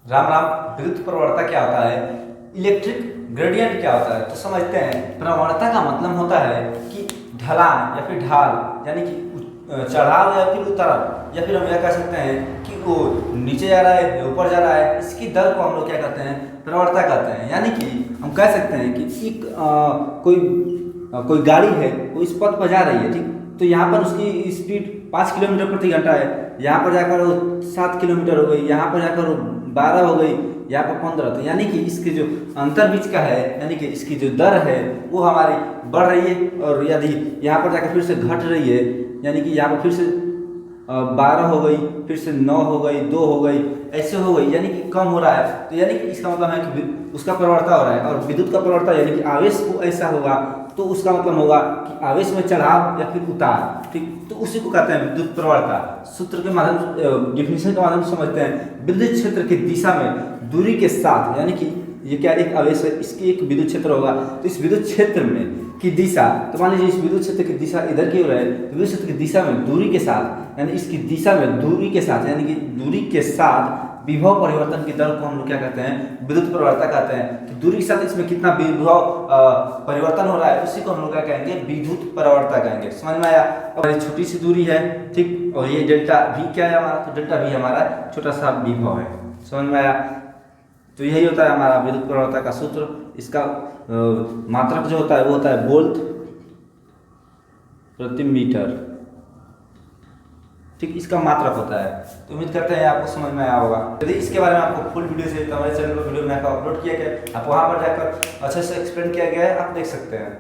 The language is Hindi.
राम राम। विद्युत प्रवणता क्या होता है, इलेक्ट्रिक ग्रेडियंट क्या होता है, तो समझते हैं। प्रवणता का मतलब होता है कि ढलान या फिर ढाल, यानी कि चढ़ाव या फिर उतार, या फिर हम यह कह सकते हैं कि वो नीचे जा रहा है या ऊपर जा रहा है, इसकी दर को हम लोग क्या कहते हैं, प्रवणता कहते हैं। यानी कि हम कह सकते हैं कि एक कोई गाड़ी है, वो इस पथ पर जा रही है, ठीक। तो यहाँ पर उसकी स्पीड 5 किलोमीटर प्रति घंटा है, यहाँ पर जाकर वो 7 किलोमीटर हो गई, यहाँ पर जाकर वो 12 हो गई, यहाँ पर 15। तो यानी कि इसके जो अंतर बीच का है, यानी कि इसकी जो दर है वो हमारी बढ़ रही है, और यदि यहाँ पर जाकर फिर से घट रही है, यानी कि यहाँ पर फिर से 12 हो गई, फिर से 9 हो गई, 2 हो गई, ऐसे हो गई, यानी कि कम हो रहा है। तो यानी कि इसका मतलब है कि उसका प्रवणता हो रहा है। और विद्युत का प्रवणता यानी कि आवेश को ऐसा होगा, तो उसका मतलब होगा कि आवेश में चढ़ाव या फिर उतार, ठीक। तो उसी को कहते हैं विद्युत प्रवणता। सूत्र के माध्यम, डिफिनेशन के माध्यम से समझते हैं। विद्युत क्षेत्र की दिशा में दूरी के साथ, यानी कि ये क्या एक आवेश है, इसकी एक विद्युत क्षेत्र होगा, तो इस विद्युत क्षेत्र में की दिशा, तो मान लीजिए इस विद्युत क्षेत्र की दिशा इधर की ओर है, तो विद्युत क्षेत्र की दिशा में दूरी के साथ, यानी इसकी दिशा में दूरी के साथ, यानी कि दूरी के साथ विभव परिवर्तन की दर को हम लोग क्या कहते हैं, विद्युत प्रवणता कहते हैं। कि दूरी के साथ इसमें कितना विभव परिवर्तन हो रहा है, उसी को हम लोग क्या कहेंगे, विद्युत प्रवणता कहेंगे। समझ में आया। और ये छोटी सी दूरी है, ठीक, और ये डेल्टा भी क्या है हमारा, तो डेल्टा भी हमारा छोटा सा विभव है। समझ में आया। तो यही होता है हमारा विद्युत प्रवणता का सूत्र। इसका मात्रक जो होता है वो होता है वोल्ट प्रति मीटर, ठीक, इसका मात्रक होता है। तो उम्मीद करते हैं आपको समझ में आया होगा। यदि इसके बारे में आपको फुल वीडियो चाहिए तो हमारे चैनल पर वीडियो में अपलोड किया गया, आप वहां पर जाकर अच्छे से एक्सप्लेन किया गया है, आप देख सकते हैं।